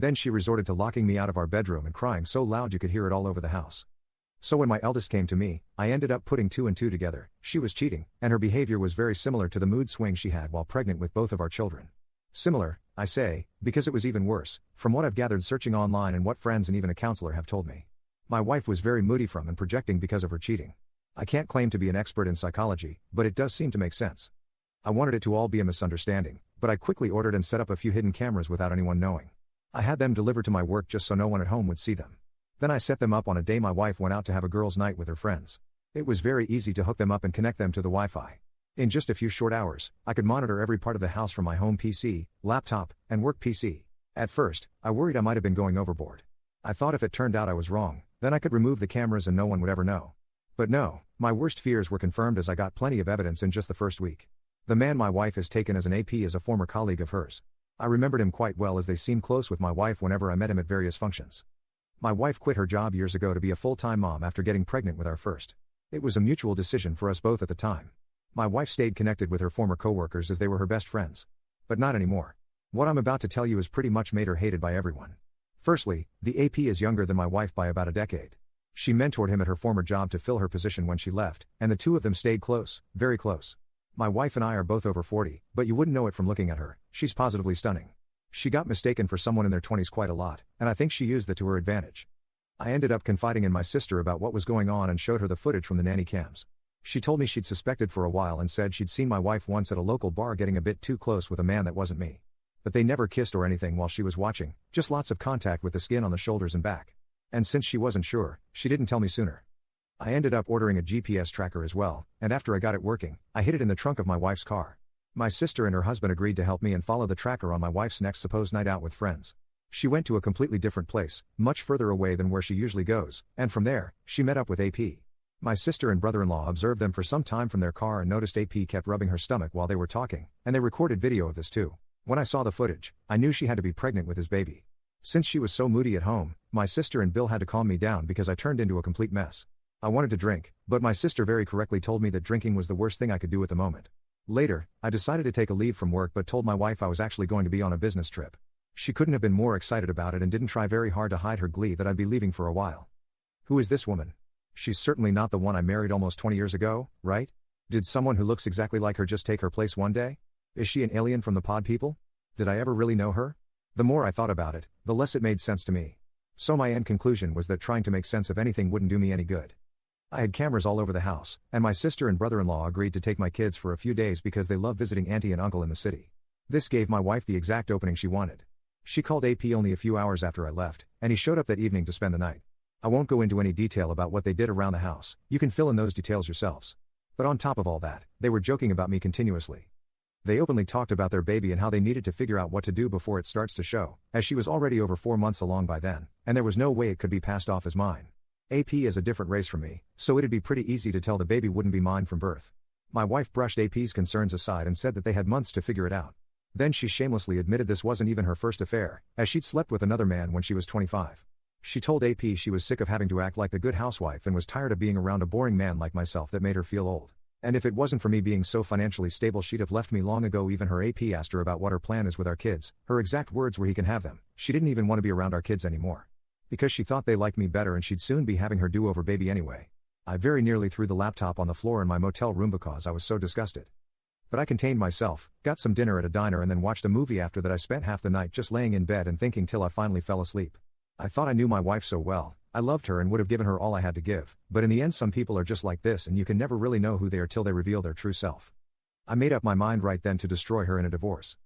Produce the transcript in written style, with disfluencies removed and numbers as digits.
Then she resorted to locking me out of our bedroom and crying so loud you could hear it all over the house. So when my eldest came to me, I ended up putting two and two together. She was cheating, and her behavior was very similar to the mood swings she had while pregnant with both of our children. Similar, I say, because it was even worse, from what I've gathered searching online and what friends and even a counselor have told me. My wife was very moody from and projecting because of her cheating. I can't claim to be an expert in psychology, but it does seem to make sense. I wanted it to all be a misunderstanding, but I quickly ordered and set up a few hidden cameras without anyone knowing. I had them delivered to my work just so no one at home would see them. Then I set them up on a day my wife went out to have a girls' night with her friends. It was very easy to hook them up and connect them to the Wi-Fi. In just a few short hours, I could monitor every part of the house from my home PC, laptop, and work PC. At first, I worried I might have been going overboard. I thought if it turned out I was wrong, then I could remove the cameras and no one would ever know. But no, my worst fears were confirmed as I got plenty of evidence in just the first week. The man my wife has taken as an AP is a former colleague of hers. I remembered him quite well as they seemed close with my wife whenever I met him at various functions. My wife quit her job years ago to be a full-time mom after getting pregnant with our first. It was a mutual decision for us both at the time. My wife stayed connected with her former coworkers as they were her best friends. But not anymore. What I'm about to tell you has pretty much made her hated by everyone. Firstly, the AP is younger than my wife by about a decade. She mentored him at her former job to fill her position when she left, and the two of them stayed close, very close. My wife and I are both over 40, but you wouldn't know it from looking at her. She's positively stunning. She got mistaken for someone in their 20s quite a lot, and I think she used that to her advantage. I ended up confiding in my sister about what was going on and showed her the footage from the nanny cams. She told me she'd suspected for a while and said she'd seen my wife once at a local bar getting a bit too close with a man that wasn't me. But they never kissed or anything while she was watching, just lots of contact with the skin on the shoulders and back. And since she wasn't sure, she didn't tell me sooner. I ended up ordering a GPS tracker as well, and after I got it working, I hid it in the trunk of my wife's car. My sister and her husband agreed to help me and follow the tracker on my wife's next supposed night out with friends. She went to a completely different place, much further away than where she usually goes, and from there, she met up with AP. My sister and brother-in-law observed them for some time from their car and noticed AP kept rubbing her stomach while they were talking, and they recorded video of this too. When I saw the footage, I knew she had to be pregnant with his baby. Since she was so moody at home, my sister and Bill had to calm me down because I turned into a complete mess. I wanted to drink, but my sister very correctly told me that drinking was the worst thing I could do at the moment. Later, I decided to take a leave from work but told my wife I was actually going to be on a business trip. She couldn't have been more excited about it and didn't try very hard to hide her glee that I'd be leaving for a while. Who is this woman? She's certainly not the one I married almost 20 years ago, right? Did someone who looks exactly like her just take her place one day? Is she an alien from the pod people? Did I ever really know her? The more I thought about it, the less it made sense to me. So my end conclusion was that trying to make sense of anything wouldn't do me any good. I had cameras all over the house, and my sister and brother-in-law agreed to take my kids for a few days because they love visiting auntie and uncle in the city. This gave my wife the exact opening she wanted. She called AP only a few hours after I left, and he showed up that evening to spend the night. I won't go into any detail about what they did around the house, you can fill in those details yourselves. But on top of all that, they were joking about me continuously. They openly talked about their baby and how they needed to figure out what to do before it starts to show, as she was already over 4 months along by then, and there was no way it could be passed off as mine. AP is a different race from me, so it'd be pretty easy to tell the baby wouldn't be mine from birth. My wife brushed AP's concerns aside and said that they had months to figure it out. Then she shamelessly admitted this wasn't even her first affair, as she'd slept with another man when she was 25. She told AP she was sick of having to act like a good housewife and was tired of being around a boring man like myself that made her feel old. And if it wasn't for me being so financially stable she'd have left me long ago. Even her AP asked her about what her plan is with our kids. Her exact words were he can have them. She didn't even want to be around our kids anymore. Because she thought they liked me better and she'd soon be having her do-over baby anyway. I very nearly threw the laptop on the floor in my motel room because I was so disgusted. But I contained myself, got some dinner at a diner and then watched a movie after that. I spent half the night just laying in bed and thinking till I finally fell asleep. I thought I knew my wife so well, I loved her and would have given her all I had to give, but in the end some people are just like this and you can never really know who they are till they reveal their true self. I made up my mind right then to destroy her in a divorce.